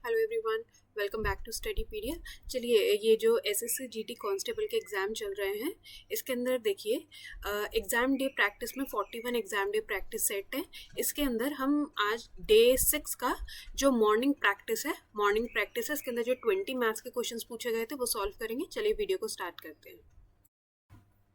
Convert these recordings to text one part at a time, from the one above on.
Hello everyone, welcome back to Studypedia. चलिए, ये जो एसएससी जीटी कांस्टेबल के एग्ज़ाम चल रहे हैं, इसके अंदर देखिए एग्ज़ाम डे प्रैक्टिस में 41 एग्ज़ाम डे प्रैक्टिस सेट है। इसके अंदर हम आज डे 6 का जो मॉर्निंग प्रैक्टिस है इसके अंदर जो 20 मैथ्स के क्वेश्चंस पूछे गए थे वो सॉल्व करेंगे। चलिए वीडियो को स्टार्ट करते हैं।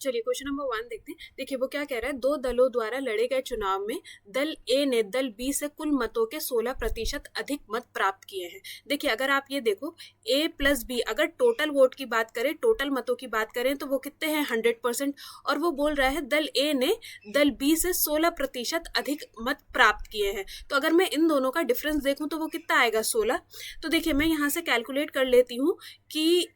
चलिए क्वेश्चन नंबर 1 देखते हैं। देखिए वो क्या कह रहा है, दो दलों द्वारा लड़े गए चुनाव में दल ए ने दल बी से कुल मतों के 16% अधिक मत प्राप्त किए हैं। देखिए अगर आप ये देखो ए प्लस बी, अगर टोटल वोट की बात करें, टोटल मतों की बात करें तो वो कितने हैं 100%, और वो बोल रहा है दल ए ने दल बी से 16% अधिक मत प्राप्त किए हैं। तो अगर मैं इन दोनों का डिफरेंस देखूं तो वो कितना आएगा 16। तो देखिए मैं यहाँ से कैलकुलेट कर लेती हूँ कि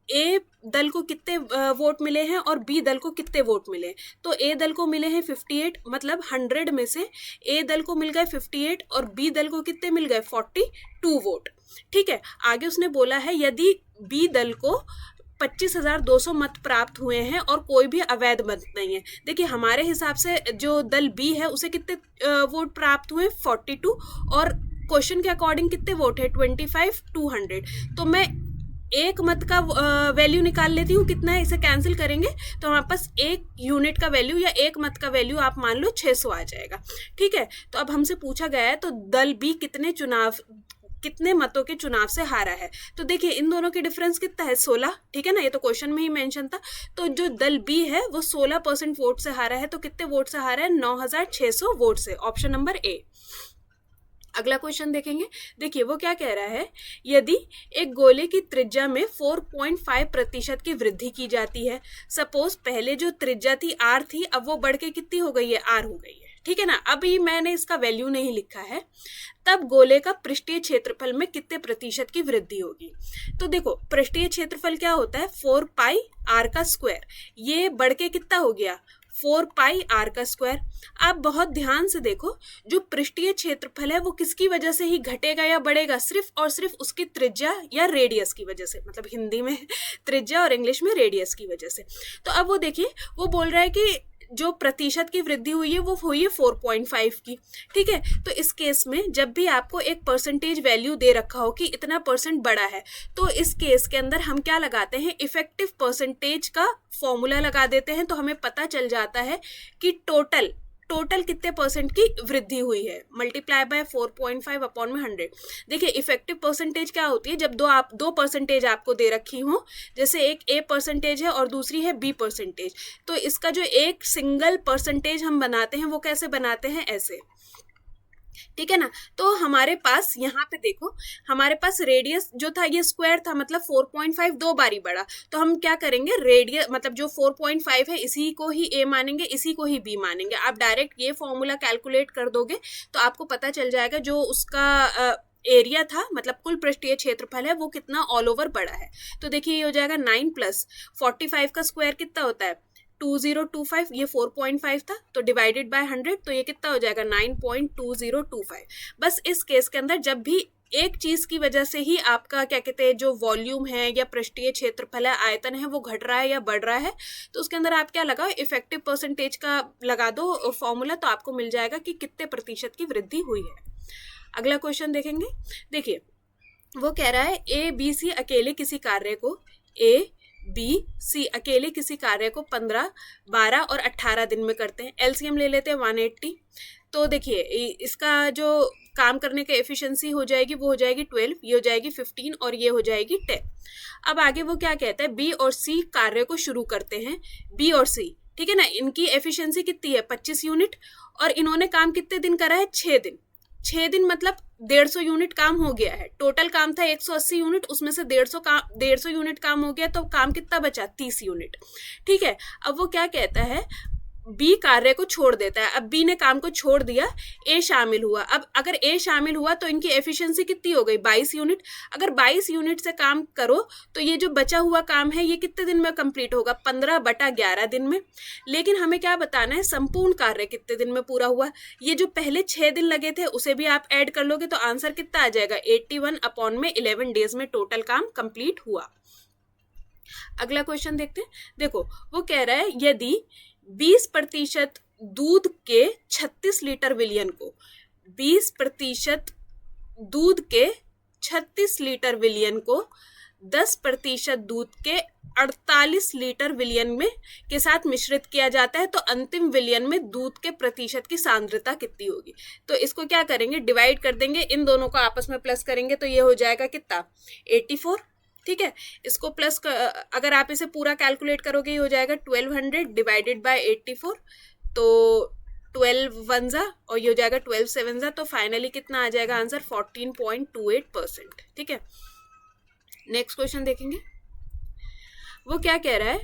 ए दल को कितने वोट मिले हैं और बी दल को कितने वोट मिले हैं। तो ए दल को मिले हैं 58, मतलब 100 में से ए दल को मिल गए 58 और बी दल को कितने मिल गए 42 वोट। ठीक है, आगे उसने बोला है यदि बी दल को 25,200 मत प्राप्त हुए हैं और कोई भी अवैध मत नहीं है। देखिए हमारे हिसाब से जो दल बी है उसे कितने वोट प्राप्त हुए 42, और क्वेश्चन के अकॉर्डिंग कितने वोट है 25 टू 100। तो मैं एक मत का वैल्यू निकाल लेती हूँ, कितना है, इसे कैंसिल करेंगे तो हमारे पास एक यूनिट का वैल्यू या एक मत का वैल्यू आप मान लो 600 आ जाएगा। ठीक है, तो अब हमसे पूछा गया है तो दल बी कितने मतों के चुनाव से हारा है। तो देखिए इन दोनों के डिफरेंस कितना है 16। ठीक है ना, ये तो क्वेश्चन में ही मेंशन था। तो जो दल बी है वो 16% वोट से हारा है। तो कितने वोट से हारा है 9,600 वोट से। Option number A. अगला क्वेश्चन देखेंगे। देखिए वो क्या कह रहा है, यदि एक गोले की त्रिज्या में 4.5% की वृद्धि की जाती है। सपोज पहले जो त्रिज्या थी आर थी, अब वो बढ़ के कितनी हो गई है आर हो गई है। ठीक है ना, अभी मैंने इसका वैल्यू नहीं लिखा है। तब गोले का पृष्ठीय क्षेत्रफल में कितने प्रतिशत की वृद्धि होगी। तो देखो पृष्ठीय क्षेत्रफल क्या होता है 4 पाई आर का स्क्वायर। ये बढ़ के कितना हो गया 4 पाई आर का स्क्वायर। आप बहुत ध्यान से देखो, जो पृष्ठीय क्षेत्रफल है वो किसकी वजह से ही घटेगा या बढ़ेगा, सिर्फ और सिर्फ उसकी त्रिज्या या रेडियस की वजह से। मतलब हिंदी में त्रिज्या और इंग्लिश में रेडियस की वजह से। तो अब वो देखिए वो बोल रहा है कि जो प्रतिशत की वृद्धि हुई है वो हुई है 4.5 की। ठीक है, तो इस केस में जब भी आपको एक परसेंटेज वैल्यू दे रखा हो कि इतना परसेंट बढ़ा है, तो इस केस के अंदर हम क्या लगाते हैं, इफेक्टिव परसेंटेज का फॉर्मूला लगा देते हैं। तो हमें पता चल जाता है कि टोटल कितने परसेंट की वृद्धि हुई है, मल्टीप्लाई बाय 4.5 अपॉन में 100। देखिए इफेक्टिव परसेंटेज क्या होती है, जब दो परसेंटेज आपको दे रखी हो, जैसे एक ए परसेंटेज है और दूसरी है बी परसेंटेज, तो इसका जो एक सिंगल परसेंटेज हम बनाते हैं वो कैसे बनाते हैं, ऐसे। ठीक है ना, तो हमारे पास यहाँ पे देखो, हमारे पास रेडियस जो था ये स्क्वायर था, मतलब 4.5 दो बारी बढ़ा। तो हम क्या करेंगे, रेडियस मतलब जो 4.5 है इसी को ही ए मानेंगे, इसी को ही बी मानेंगे। आप डायरेक्ट ये फॉर्मूला कैलकुलेट कर दोगे तो आपको पता चल जाएगा जो उसका एरिया था, मतलब कुल पृष्ठीय क्षेत्रफल है, वो कितना ऑल ओवर बड़ा है। तो देखिए ये हो जाएगा 9 + 45 का स्क्वायर कितना होता है 2025। ये 4.5 था तो डिवाइडेड बाय 100, तो ये कितना हो जाएगा 9.2025। बस इस केस के अंदर जब भी एक चीज की वजह से ही आपका क्या कहते हैं जो वॉल्यूम है या पृष्ठीय क्षेत्रफल है, आयतन है, वो घट रहा है या बढ़ रहा है, तो उसके अंदर आप क्या लगाओ, इफेक्टिव परसेंटेज का लगा दो फॉर्मूला, तो आपको मिल जाएगा कि कितने प्रतिशत की वृद्धि हुई है। अगला क्वेश्चन देखेंगे। देखिए वो कह रहा है ए बी सी अकेले किसी कार्य को अकेले किसी कार्य को 15, 12 और 18 दिन में करते हैं। एलसीएम ले लेते हैं 180। तो देखिए इसका जो काम करने का एफिशिएंसी हो जाएगी वो हो जाएगी 12, ये हो जाएगी 15 और ये हो जाएगी 10। अब आगे वो क्या कहता है, बी और सी कार्य को शुरू करते हैं। बी और सी, ठीक है ना, इनकी एफिशिएंसी कितनी है 25 यूनिट, और इन्होंने काम कितने दिन करा है 6 दिन। 6 दिन मतलब 150 यूनिट काम हो गया है। टोटल काम था 180 यूनिट, उसमें से 150 यूनिट काम हो गया, तो काम कितना बचा 30 यूनिट। ठीक है, अब वो क्या कहता है, बी कार्य को छोड़ देता है। अब बी ने काम को छोड़ दिया, ए शामिल हुआ। अब अगर ए शामिल हुआ तो इनकी एफिशिएंसी कितनी हो गई 22 यूनिट। अगर 22 यूनिट से काम करो तो ये जो बचा हुआ काम है ये कितने दिन में कंप्लीट होगा 15/11 दिन में। लेकिन हमें क्या बताना है, संपूर्ण कार्य कितने दिन में पूरा हुआ। ये जो पहले 6 दिन लगे थे उसे भी आप ऐड कर लोगे तो आंसर कितना आ जाएगा 81 अपॉन में 11 डेज में टोटल काम कंप्लीट हुआ। अगला क्वेश्चन देखते हैं। देखो वो कह रहा है यदि 20% दूध के 36 लीटर विलियन को 20% दूध के 36 लीटर विलियन को 10% दूध के 48 लीटर विलियन में के साथ मिश्रित किया जाता है तो अंतिम विलियन में दूध के प्रतिशत की सांद्रता कितनी होगी। तो इसको क्या करेंगे, डिवाइड कर देंगे, इन दोनों को आपस में प्लस करेंगे तो ये हो जाएगा कितना, 84। ठीक है, इसको प्लस अगर आप इसे पूरा कैलकुलेट करोगे ये हो जाएगा 1200 डिवाइडेड बाय 84, तो 12 वन जा और ये हो जाएगा 12 सेवन जा, तो फाइनली कितना आ जाएगा आंसर, 14.28%। ठीक है, नेक्स्ट क्वेश्चन देखेंगे। वो क्या कह रहा है,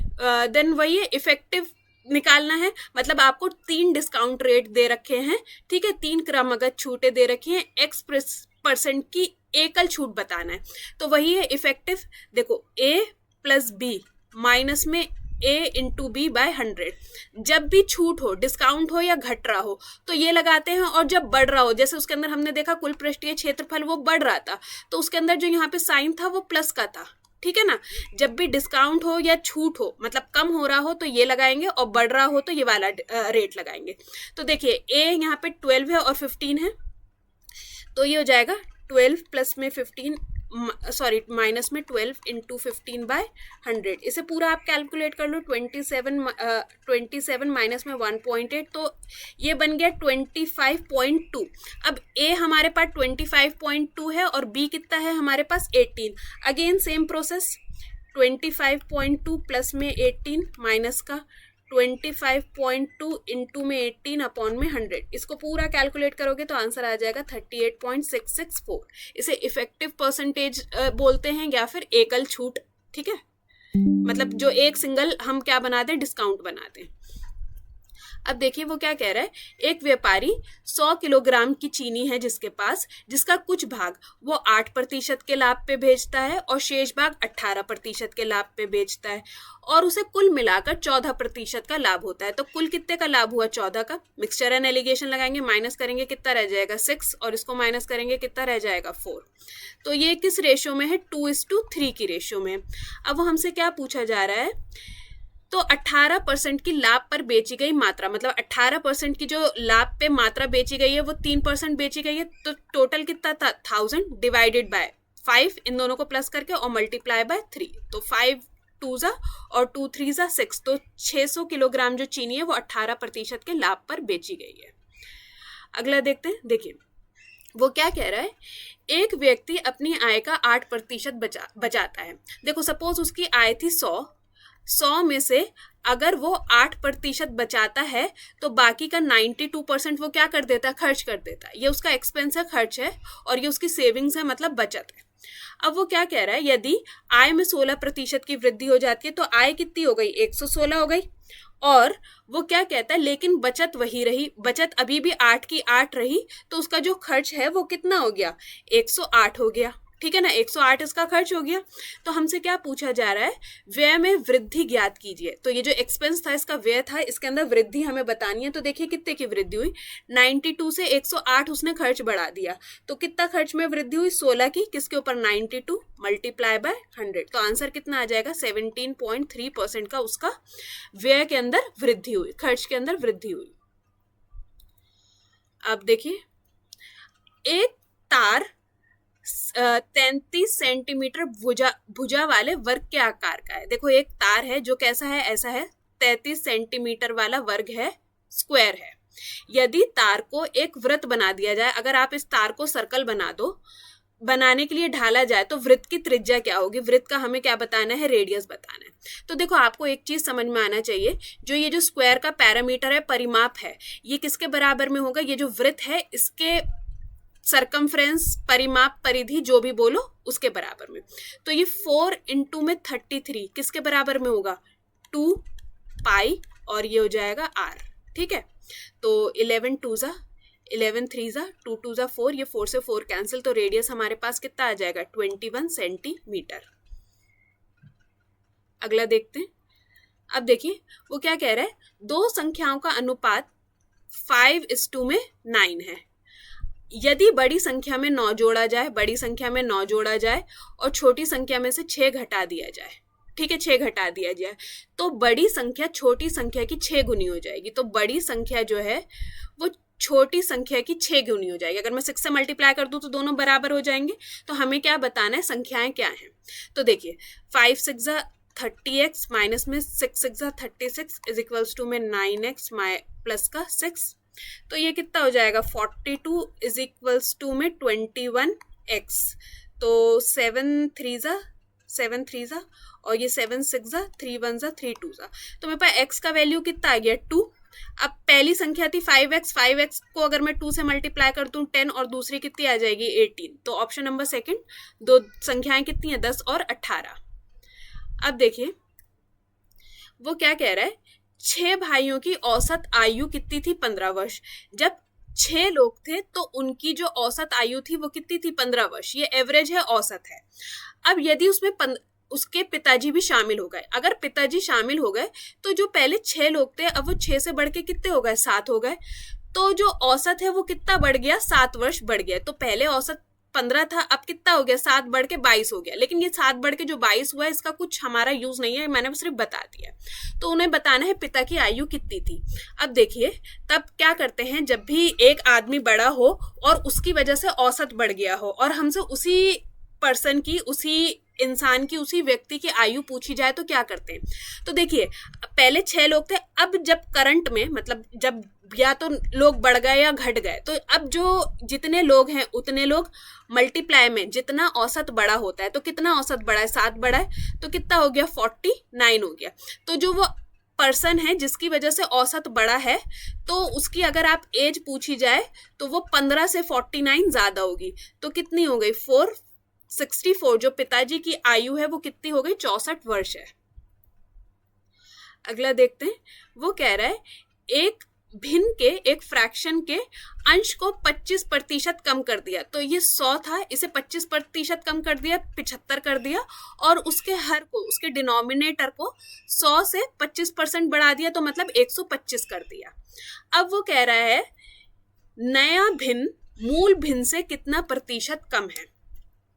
देन वही है, इफेक्टिव निकालना है, मतलब आपको 3 डिस्काउंट रेट दे रखे हैं। ठीक है, 3 क्रमगत छूटें दे रखी हैं, X% की एकल छूट बताना है। तो वही है इफेक्टिव, देखो A + B माइनस में A × B बाय 100। जब भी छूट हो, डिस्काउंट हो या घट रहा हो तो ये लगाते हैं, और जब बढ़ रहा हो, जैसे उसके अंदर हमने देखा कुल पृष्ठीय क्षेत्रफल वो बढ़ रहा था तो उसके अंदर जो यहाँ पे साइन था वो प्लस का था। ठीक है ना, जब भी डिस्काउंट हो या छूट हो, मतलब कम हो रहा हो तो ये लगाएंगे और बढ़ रहा हो तो ये वाला रेट लगाएंगे। तो देखिए A यहाँ पे 12 है और 15 है, तो ये हो जाएगा 12 प्लस में 15 माइनस में 12 × 15 बाय 100। इसे पूरा आप कैलकुलेट कर लो, 27 माइनस में 1.8, तो ये बन गया 25.2। अब A हमारे पास 25.2 है और B कितना है हमारे पास 18। अगेन सेम प्रोसेस, 25.2 प्लस में 18 माइनस का 25.2 इंटू में 18 अपॉन में 100, इसको पूरा कैलकुलेट करोगे तो आंसर आ जाएगा 38.664। इसे इफेक्टिव परसेंटेज बोलते हैं या फिर एकल छूट। ठीक है, मतलब जो एक सिंगल हम क्या बनाते हैं, डिस्काउंट बनाते हैं। अब देखिए वो क्या कह रहा है, एक व्यापारी 100 किलोग्राम की चीनी है जिसके पास, जिसका कुछ भाग वो 8% के लाभ पे बेचता है और शेष भाग 18% के लाभ पे बेचता है, और उसे कुल मिलाकर 14% का लाभ होता है। तो कुल कितने का लाभ हुआ, 14 का। मिक्सचर एंड एलिगेशन लगाएंगे, माइनस करेंगे कितना रह जाएगा 6, और इसको माइनस करेंगे कितना रह जाएगा 4। तो ये किस रेशियो में है, 2:3 की रेशियो में। अब वो हमसे क्या पूछा जा रहा है, तो 18% की लाभ पर बेची गई मात्रा, मतलब 18% की जो लाभ पे मात्रा बेची गई है वो 3% बेची गई है, तो टोटल कितना था 1000 डिवाइडेड बाय 5, इन दोनों को प्लस करके और मल्टीप्लाई बाय 3, तो 5 2 जा और 2 3 जा 6, तो 600 किलोग्राम जो चीनी है वो 18% के लाभ पर बेची गई है। अगला देखते हैं, देखिए वो क्या कह रहा है, एक व्यक्ति अपनी आय का 8% बचाता है। देखो सपोज उसकी आय थी 100 में से अगर वो 8% बचाता है तो बाकी का 92% वो क्या कर देता है, खर्च कर देता है। ये उसका एक्सपेंस है, खर्च है, और ये उसकी सेविंग्स है, मतलब बचत है। अब वो क्या कह रहा है, यदि आय में 16% की वृद्धि हो जाती है तो आय कितनी हो गई, 116 हो गई, और वो क्या कहता है लेकिन बचत वही रही, बचत अभी भी 8 की 8 रही, तो उसका जो खर्च है वो कितना हो गया, 108 हो गया। ठीक है ना, 108 इसका खर्च हो गया। तो हमसे क्या पूछा जा रहा है, व्यय में वृद्धि ज्ञात कीजिए। तो ये जो एक्सपेंस था इसका व्यय था, इसके अंदर वृद्धि हमें बतानी है। तो देखिए कितने की वृद्धि हुई, 92 से 108 उसने खर्च बढ़ा दिया, तो कितना खर्च में वृद्धि हुई, 16 की, किसके ऊपर 92 मल्टीप्लाई बाय 100, तो आंसर कितना आ जाएगा 17.3% का उसका व्यय के अंदर वृद्धि हुई, खर्च के अंदर वृद्धि हुई। अब देखिए एक तार 33 सेंटीमीटर भुजा वाले वर्ग के आकार का है। देखो एक तार है जो कैसा है, ऐसा है, 33 सेंटीमीटर वाला वर्ग है, स्क्वायर है। यदि तार को एक वृत्त बना दिया जाए, अगर आप इस तार को सर्कल बना दो, बनाने के लिए ढाला जाए तो वृत्त की त्रिज्या क्या होगी, वृत्त का हमें क्या बताना है, रेडियस बताना है। तो देखो आपको एक चीज समझ में आना चाहिए, जो ये जो स्क्वायर का पैरामीटर है, परिमाप है, ये किसके बराबर में होगा, ये जो वृत्त है इसके सरकमफ्रेंस, परिमाप, परिधि, जो भी बोलो उसके बराबर में। तो ये 4 × में 33 किसके बराबर में होगा, 2 पाई, और ये हो जाएगा r। ठीक है, तो 11 2 जा 11 3 जा 2 2 जा 4, ये 4 से 4 कैंसिल, तो रेडियस हमारे पास कितना आ जाएगा, 21 सेंटीमीटर। अगला देखते हैं। अब देखिए वो क्या कह रहा है, दो संख्याओं का अनुपात 5:9 में 9 है। यदि बड़ी संख्या में 9 जोड़ा जाए, बड़ी संख्या में 9 जोड़ा जाए और छोटी संख्या में से 6 घटा दिया जाए, ठीक है, 6 घटा दिया जाए, तो बड़ी संख्या छोटी संख्या की 6 गुनी हो जाएगी। तो बड़ी संख्या जो है वो छोटी संख्या की 6 गुनी हो जाएगी। अगर मैं 6 से मल्टीप्लाई कर दूं तो दोनों बराबर हो जाएंगे। तो हमें क्या बताना है, संख्याएं क्या हैं। तो देखिए 5 6 30x माइनस में 6 6 36 इज इक्वल्स टू में 9x प्लस का 6। तो ये कितना हो जाएगा 42 इज इक्वल्स टू में 21x। तो 7 3 और ये 7 6 3 1 3 2। तो मेरे पास x का वैल्यू कितना आ गया 2। अब पहली संख्या थी 5x को अगर मैं 2 से मल्टीप्लाई कर दूं 10 और दूसरी कितनी आ जाएगी 18। तो ऑप्शन नंबर सेकंड, दो संख्याएं कितनी है 10 और 18। अब देखिए वो क्या कह रहा है, 6 भाइयों की औसत आयु कितनी थी 15 वर्ष। जब 6 लोग थे तो उनकी जो औसत आयु थी वो कितनी थी 15 वर्ष। ये एवरेज है, औसत है। अब यदि उसमें उसके पिताजी भी शामिल हो गए, अगर पिताजी शामिल हो गए तो जो पहले 6 लोग थे अब वो 6 से बढ़ के कितने हो गए 7 हो गए। तो जो औसत है वो कितना बढ़ गया 7 वर्ष बढ़ गया। तो पहले औसत 15 था, अब कितना हो गया 7 बढ़ के 22 हो गया। लेकिन ये 7 बढ़ के जो 22 हुआ है इसका कुछ हमारा यूज नहीं है, मैंने सिर्फ बता दिया। तो उन्हें बताना है पिता की आयु कितनी थी। अब देखिए तब क्या करते हैं, जब भी एक आदमी बड़ा हो और उसकी वजह से औसत बढ़ गया हो और हमसे उसी पर्सन की, उसी इंसान की, उसी व्यक्ति की आयु पूछी जाए तो क्या करते हैं। तो देखिए पहले 6 लोग थे, अब जब करंट में मतलब जब या तो लोग बढ़ गए या घट गए, तो अब जो जितने लोग हैं उतने लोग मल्टीप्लाई में जितना औसत बड़ा होता है, तो कितना औसत बढ़ा है 7 बढ़ा है, तो कितना हो गया 49 हो गया। तो जो वो पर्सन है जिसकी वजह से औसत बढ़ा है तो उसकी अगर आप एज पूछी जाए तो वो 15 से 49 ज्यादा होगी। तो कितनी हो गई 464। जो पिताजी की आयु है वो कितनी हो गई 64 वर्ष है। अगला देखते हैं, वो कह रहा है एक भिन्न के, एक फ्रैक्शन के अंश को 25% कम कर दिया। तो ये 100 था, इसे 25% कम कर दिया, 75 कर दिया, और उसके हर को, उसके डिनोमिनेटर को 100 से 25% बढ़ा दिया, तो मतलब 125 कर दिया। अब वो कह रहा है नया भिन्न मूल भिन्न से कितना प्रतिशत कम है।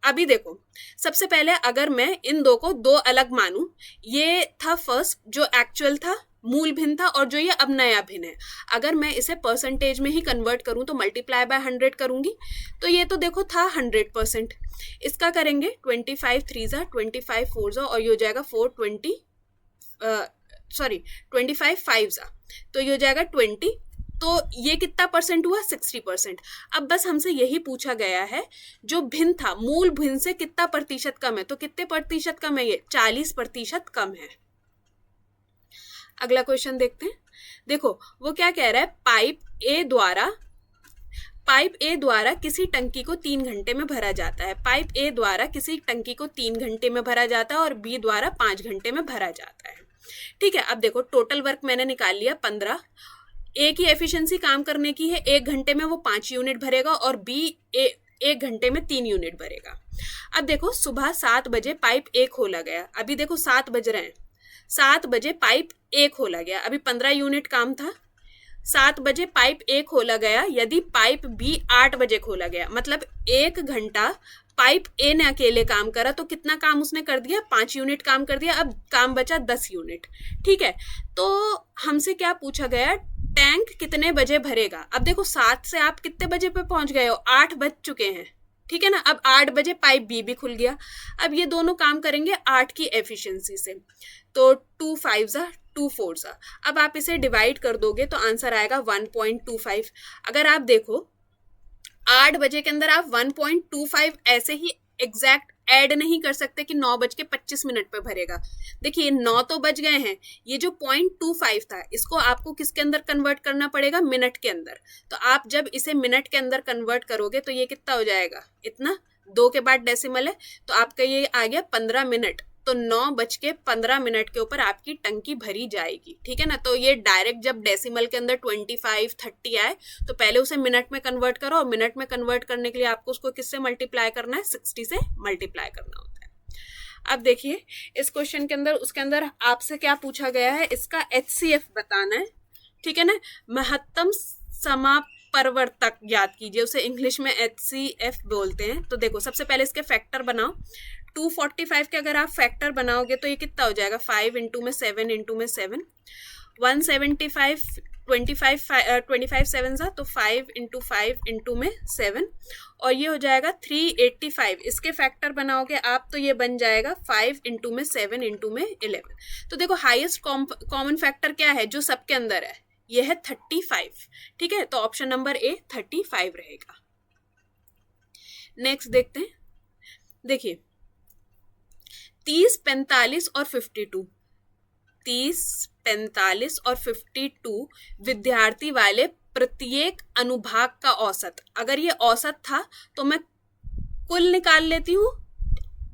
अभी देखो सबसे पहले अगर मैं इन दो को दो अलग मानूं, ये था फर्स्ट जो एक्चुअल था, मूल भिन्न था, और जो ये अब नया भिन्न है। अगर मैं इसे परसेंटेज में ही कन्वर्ट करूं तो मल्टीप्लाई बाय 100 करूंगी, तो ये तो देखो था 100%। इसका करेंगे 25 3 25 4 और ये हो जाएगा 25 5 तो ये हो जाएगा 20। तो ये कितना परसेंट हुआ 60%। अब बस हमसे यही पूछा गया है जो भिन्न था मूल भिन्न से कितना प्रतिशत कम है। तो कितने प्रतिशत कम है, ये 40% कम है। अगला क्वेश्चन देखते हैं। देखो वो क्या कह रहा है, पाइप ए द्वारा किसी टंकी को 3 घंटे में भरा जाता है। पाइप ए द्वारा किसी टंकी को 3 घंटे में भरा जाता है और बी द्वारा 5 घंटे में भरा जाता है। ठीक है, अब देखो टोटल वर्क मैंने निकाल लिया 15। ए की एफिशिएंसी काम करने की है, 1 घंटे में वो 5 यूनिट भरेगा और बी 1 घंटे में 3 यूनिट भरेगा। अब देखो सुबह 7 बजे पाइप ए खोला गया, अभी देखो 7 बज रहे हैं, 7 बजे पाइप ए खोला गया, अभी 15 यूनिट काम था। 7 बजे पाइप ए खोला गया, यदि पाइप बी 8 बजे खोला गया, मतलब 1 घंटा पाइप ए ने अकेले काम करा, तो कितना काम उसने कर दिया 5 यूनिट काम कर दिया। अब काम बचा 10 यूनिट। ठीक है, तो हमसे क्या पूछा गया, टैंक कितने बजे भरेगा। अब देखो 7 से आप कितने बजे पे पहुंच गए हो, 8 बज चुके हैं। ठीक है ना, अब 8 बजे पाइप बी भी खुल गया। अब ये दोनों काम करेंगे 8 की एफिशिएंसी से, तो 2 5 2 4। अब आप इसे डिवाइड कर दोगे तो आंसर आएगा 1.25। अगर आप देखो 8 बजे के अंदर आप 1.25 ऐसे ही एग्जैक्ट ऐड नहीं कर सकते कि 9:25 पे भरेगा। देखिए 9 तो बज गए हैं, ये जो 0.25 था इसको आपको किसके अंदर कन्वर्ट करना पड़ेगा, मिनट के अंदर। तो आप जब इसे मिनट के अंदर कन्वर्ट करोगे तो ये कितना हो जाएगा, इतना, 2 के बाद डेसिमल है, तो आपका ये आ गया 15 मिनट। तो 9:15 के ऊपर आपकी टंकी भरी जाएगी। ठीक है ना, तो ये डायरेक्ट जब डेसिमल के अंदर 25 30 आए तो पहले उसे मिनट में कन्वर्ट करो, और मिनट में कन्वर्ट करने के लिए आपको उसको किससे मल्टीप्लाई करना है, 60 से मल्टीप्लाई करना होता है। अब देखिए इस क्वेश्चन के अंदर, उसके अंदर आपसे क्या पूछा गया है, इसका HCF बताना है। ठीक है ना, महत्तम समापवर्तक ज्ञात कीजिए, उसे इंग्लिश में HCF बोलते हैं। तो देखो सबसे पहले इसके फैक्टर बनाओ। 245 के अगर आप फैक्टर बनाओगे तो ये कितना हो जाएगा, 5 इंटू में 7 इंटू में 7, 175 25 7 सा तो 5 इंटू 5 इंटू में 7 और ये हो जाएगा 385। इसके फैक्टर बनाओगे आप तो ये बन जाएगा 5 इंटू में 7 इंटू में 11। तो देखो हाईएस्ट कॉमन फैक्टर क्या है जो सबके अंदर है, ये है 35। ठीक है, तो ऑप्शन नंबर ए 35 रहेगा। नेक्स्ट देखते हैं, देखिए 30, 45 और 52, 30, 45 और 52 विद्यार्थी वाले प्रत्येक अनुभाग का औसत, अगर ये औसत था तो मैं कुल निकाल लेती हूँ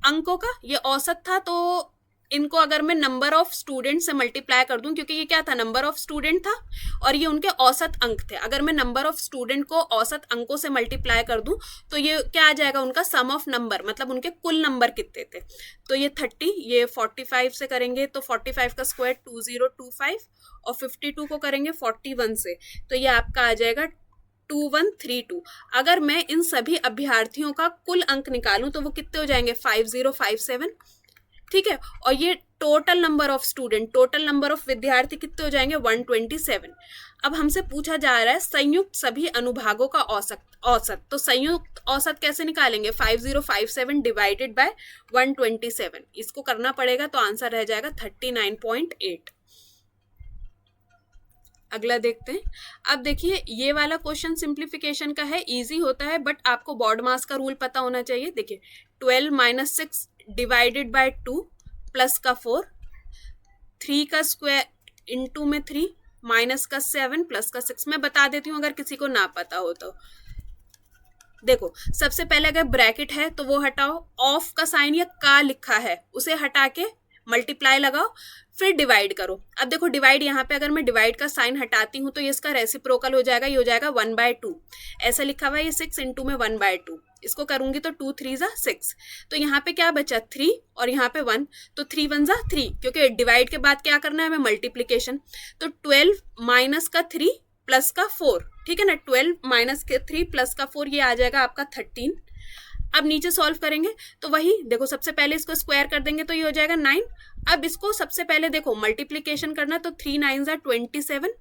अंकों का, ये औसत था तो इनको अगर मैं नंबर ऑफ स्टूडेंट से मल्टीप्लाई कर दूं, क्योंकि ये क्या था, नंबर ऑफ स्टूडेंट था और ये उनके औसत अंक थे, अगर मैं नंबर ऑफ स्टूडेंट को औसत अंकों से मल्टीप्लाई कर दूं तो ये क्या आ जाएगा, उनका सम ऑफ नंबर, मतलब उनके कुल नंबर कितने थे। तो ये 30, ये 45 से करेंगे तो 45 का स्क्वायर 2025 और 52 को करेंगे 41 से तो ये आपका आ जाएगा 2132। अगर मैं इन सभी अभ्यर्थियों का कुल अंक निकालूं तो वो कितने हो जाएंगे, 5057। ठीक है, और ये total number of student, total number of विद्यार्थी कितने हो जाएंगे, 127। अब हमसे पूछा जा रहा है संयुक्त सभी अनुभागों का औसत, तो संयुक्त औसत कैसे निकालेंगे, 5057 डिवाइडेड बाय 127, इसको करना पड़ेगा तो आंसर रह जाएगा 39.8। अगला देखते हैं। अब देखिए ये वाला क्वेश्चन सिंप्लीफिकेशन का है, इजी होता है बट आपको बॉड मास का रूल पता होना चाहिए। देखिए 12 - 6 डिवाइडेड बाय 2 प्लस का 4, 3 का स्क्वायर इंटू में 3 माइनस का 7 प्लस का 6। मैं बता देती हूँ अगर किसी को ना पता हो तो। देखो सबसे पहले अगर ब्रैकेट है तो वो हटाओ, ऑफ का साइन या का लिखा है उसे हटा के मल्टीप्लाई लगाओ, फिर डिवाइड करो। अब देखो डिवाइड, यहाँ पे अगर मैं डिवाइड का साइन हटाती हूँ तो ये इसका रेसिप्रोकल हो जाएगा, ये हो जाएगा 1/2। ऐसा लिखा हुआ है ये 6 इंटू में 1/2, इसको करूंगी तो 2 3 = 6। तो यहाँ पे क्या बचा 3 और यहाँ पे 1, तो 3 1 = 3, क्योंकि डिवाइड के बाद क्या करना है हमें, मल्टीप्लीकेशन। तो 12 माइनस का 3 प्लस का 4, ठीक है ना, 12 माइनस के 3 प्लस का 4 ये आ जाएगा आपका 13। अब नीचे सॉल्व करेंगे तो वही देखो, सबसे पहले इसको स्क्वायर कर देंगे तो ये हो जाएगा 9। अब इसको सबसे पहले देखो मल्टीप्लीकेशन करना, तो 3 9 = 27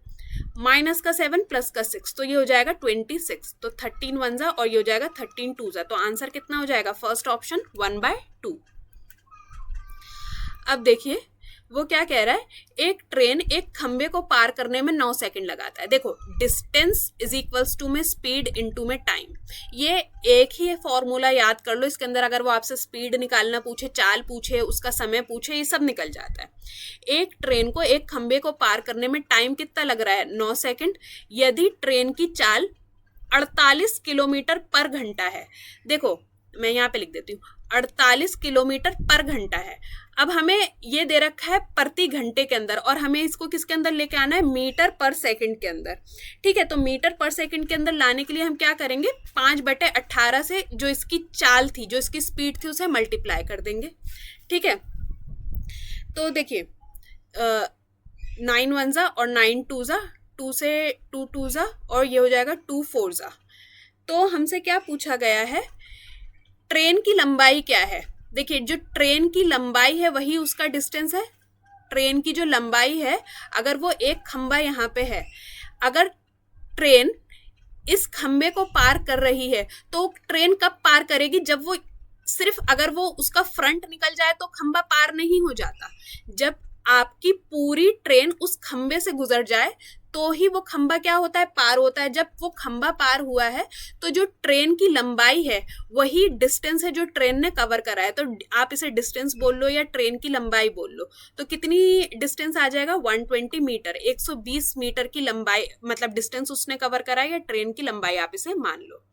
माइनस का 7 प्लस का 6, तो ये हो जाएगा 26। तो 13 1 = और ये हो जाएगा 13 2 = तो आंसर कितना हो जाएगा, फर्स्ट ऑप्शन 1/2। अब देखिए वो क्या कह रहा है, एक ट्रेन एक खंबे को पार करने में 9 सेकंड लगाता है। देखो डिस्टेंस इज इक्वल्स टू में स्पीड इनटू में टाइम, ये एक ही फॉर्मूला याद कर लो, इसके अंदर अगर वो आपसे स्पीड निकालना पूछे, चाल पूछे, उसका समय पूछे, ये सब निकल जाता है। एक ट्रेन को एक खंबे को पार करने में टाइम कितना लग रहा है, 9 सेकंड, यदि ट्रेन की चाल 48 किलोमीटर पर घंटा है। देखो मैं यहाँ पे लिख देती हूँ, 48 किलोमीटर पर घंटा है। अब हमें ये दे रखा है प्रति घंटे के अंदर और हमें इसको किसके अंदर लेके आना है, मीटर पर सेकंड के अंदर। ठीक है, तो मीटर पर सेकंड के अंदर लाने के लिए हम क्या करेंगे, 5/18 से जो इसकी चाल थी, जो इसकी स्पीड थी, उसे मल्टीप्लाई कर देंगे। ठीक है, तो देखिए 9 1 = और 9 2 = 2 से 2 2 = और ये हो जाएगा 2 4 = तो हमसे क्या पूछा गया है, ट्रेन की लंबाई क्या है। देखिए जो ट्रेन की लंबाई है वही उसका डिस्टेंस है। ट्रेन की जो लंबाई है, अगर वो एक खंबा यहाँ पे है, अगर ट्रेन इस खंबे को पार कर रही है तो ट्रेन कब पार करेगी, जब वो सिर्फ अगर वो उसका फ्रंट निकल जाए तो खंबा पार नहीं हो जाता, जब आपकी पूरी ट्रेन उस खंबे से गुजर जाए तो ही वो खंबा क्या होता है, पार होता है। जब वो खंबा पार हुआ है तो जो ट्रेन की लंबाई है वही डिस्टेंस है जो ट्रेन ने कवर करा है। तो आप इसे डिस्टेंस बोल लो या ट्रेन की लंबाई बोल लो, तो कितनी डिस्टेंस आ जाएगा, 120 मीटर, 120 मीटर की लंबाई, मतलब डिस्टेंस उसने कवर करा है, या ट्रेन की लंबाई आप इसे मान लो।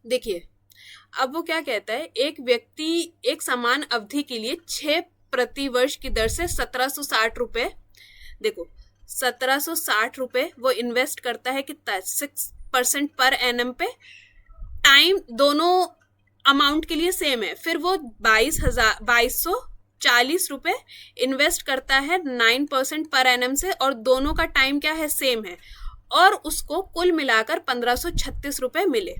देखिए अब वो क्या कहता है, एक व्यक्ति एक समान अवधि के लिए 6 प्रति वर्ष की दर से 1760 रुपए, देखो 1760 रुपए वो इन्वेस्ट करता है, कितना, 6% पर एनम पे। टाइम दोनों अमाउंट के लिए सेम है, फिर वो 2240 रुपए इन्वेस्ट करता है 9% पर एनम से, और दोनों का टाइम क्या है, सेम है, और उसको कुल मिलाकर 1536 रुपए मिले।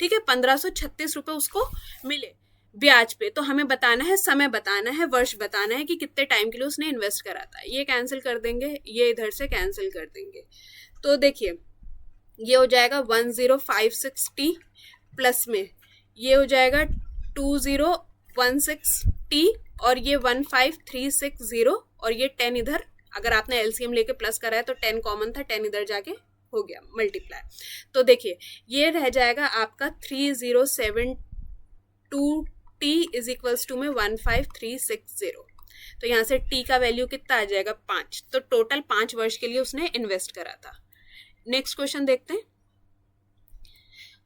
ठीक है, 1536 रुपए उसको मिले। ब्याज पे, तो हमें बताना है समय, बताना है वर्ष, बताना है कि कितने टाइम के लिए उसने इन्वेस्ट करा था। ये कैंसिल कर देंगे, ये इधर से कैंसिल कर देंगे, तो देखिए ये हो जाएगा 1056t प्लस में ये हो जाएगा 2016t और ये 15360 और ये 10 इधर, अगर आपने एलसीएम लेके प्लस करा है तो 10 कॉमन था, 10 इधर जाके हो गया मल्टीप्लाई। तो देखिए ये रह जाएगा आपका 3072t इज इक्वल्स टू में 15360। तो यहाँ से t का वैल्यू कितना आ जाएगा 5। तो टोटल 5 वर्ष के लिए उसने इन्वेस्ट करा था। नेक्स्ट क्वेश्चन देखते हैं,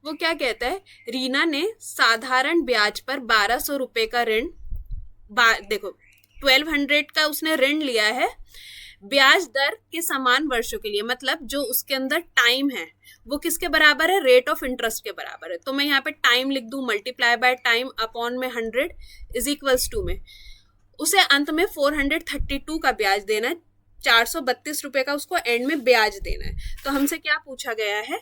वो क्या कहता है, रीना ने साधारण ब्याज पर 1200 रुपए का ऋण, देखो 1200 का उसने ऋण लिया है ब्याज दर के समान वर्षों के लिए, मतलब जो उसके अंदर टाइम है वो किसके बराबर है, रेट ऑफ इंटरेस्ट के बराबर है। तो मैं यहाँ पे टाइम लिख दूं, मल्टीप्लाई बाय टाइम अपॉन में 100 इज इक्वल्स टू में उसे अंत में 432 का ब्याज देना है, 432 रुपए का उसको एंड में ब्याज देना है। तो हमसे क्या पूछा गया है,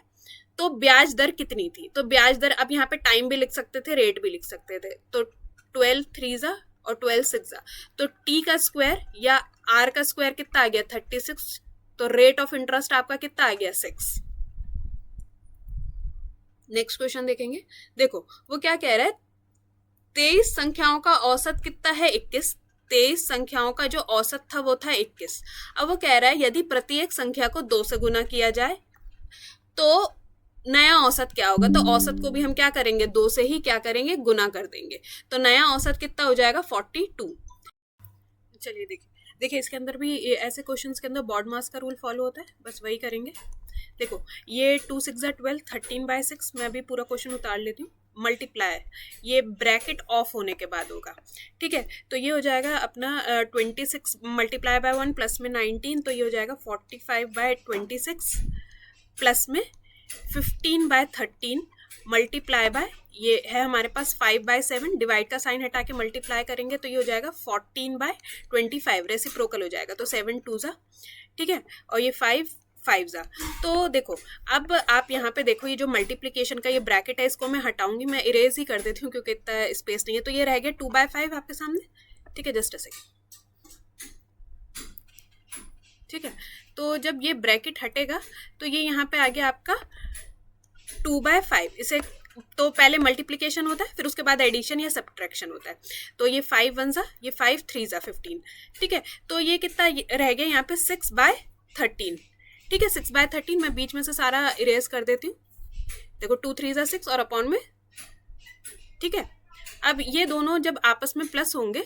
तो ब्याज दर कितनी थी। तो ब्याज दर, अब यहाँ पे टाइम भी लिख सकते थे, रेट भी लिख सकते थे, तो 12 3 और 12 6, तो t का स्क्वायर या r का स्क्वायर कितना आ गया 36, तो रेट ऑफ इंटरेस्ट आपका कितना आ गया 6। नेक्स्ट क्वेश्चन देखेंगे, देखो वो क्या कह रहा है, 23 संख्याओं का औसत कितना है 21, 23 संख्याओं का जो औसत था वो था 21। अब वो कह रहा है यदि प्रत्येक संख्या को 2 से गुना किया जाए तो नया औसत क्या होगा। तो औसत को भी हम क्या करेंगे, 2 से ही क्या करेंगे, गुना कर देंगे। तो नया औसत कितना हो जाएगा 42। चलिए देखिए इसके अंदर भी ऐसे क्वेश्चंस के अंदर बॉड मास का रूल फॉलो होता है, बस वही करेंगे। देखो ये 2 6 12 13/6, मैं भी पूरा क्वेश्चन उतार लेती हूँ। मल्टीप्लाई, ये ब्रैकेट ऑफ होने के बाद होगा, ठीक है। तो ये हो जाएगा अपना 26 मल्टीप्लाई बाय 1 प्लस में 19, तो ये हो जाएगा 45/26 प्लस में 15/13 मल्टीप्लाई बाय, ये है हमारे पास 5/7, डिवाइड का साइन हटा के मल्टीप्लाई करेंगे तो ये हो जाएगा 14/25, रेसिप्रोकल हो जाएगा, तो 7 2 जा, ठीक है, और ये 5 5 जा। तो देखो अब आप यहाँ पे देखो, ये जो मल्टीप्लिकेशन का ये ब्रैकेट है इसको मैं हटाऊंगी, मैं इरेज ही कर देती हूँ क्योंकि इतना स्पेस नहीं है। तो ये रह गया 2/5 आपके सामने, ठीक है, जस्ट अ सेकेंड, ठीक है। तो जब ये ब्रैकेट हटेगा तो ये यहाँ पे आ गया आपका 2/5, इसे तो पहले मल्टीप्लिकेशन होता है फिर उसके बाद एडिशन या सब्ट्रैक्शन होता है। तो ये 5 1 जा, ये 5 3 जा 15, ठीक है। तो ये कितना रह गया यहाँ पे 6/13, ठीक है, 6/13। मैं बीच में से सारा इरेज कर देती हूँ, देखो 2 3 जा 6 और अपॉन में, ठीक है। अब ये दोनों जब आपस में प्लस होंगे,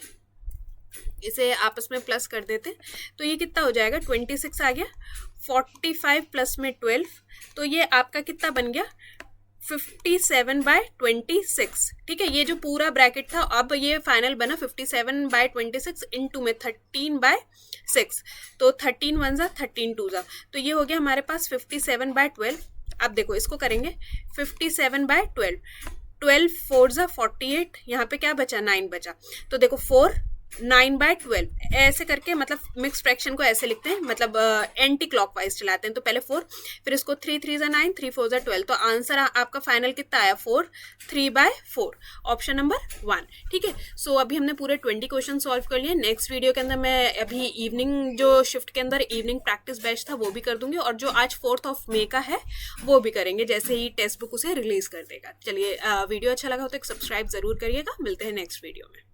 इसे आपस में प्लस कर देते, तो ये कितना हो जाएगा 26 आ गया, 45 प्लस में 12, तो ये आपका कितना बन गया 57/26, ठीक है। ये जो पूरा ब्रैकेट था अब ये फाइनल बना 57/26 इंटू में 13/6, तो 13 1 जा 13 2 जा, तो ये हो गया हमारे पास 57/12। अब देखो इसको करेंगे 57/12, 12 4 जा 48, यहाँ पे क्या बचा 9 बचा, तो देखो 4 9/12 ऐसे करके, मतलब मिक्स फ्रैक्शन को ऐसे लिखते हैं, मतलब एंटी क्लॉकवाइज चलाते हैं। तो पहले 4, फिर इसको 3 3 जा 9, 3 4 जा 12, तो आंसर आपका फाइनल कितना आया 4 3/4, ऑप्शन नंबर 1, ठीक है। सो अभी हमने पूरे 20 क्वेश्चन सॉल्व कर लिए। नेक्स्ट वीडियो के अंदर मैं अभी इवनिंग जो शिफ्ट के अंदर इवनिंग प्रैक्टिस बैच था वो भी कर दूंगी, और जो आज 4 मई का है वो भी करेंगे जैसे ही टेक्स्ट बुक उसे रिलीज कर देगा। चलिए वीडियो अच्छा लगा हो तो एक सब्सक्राइब जरूर करिएगा, मिलते हैं नेक्स्ट वीडियो में।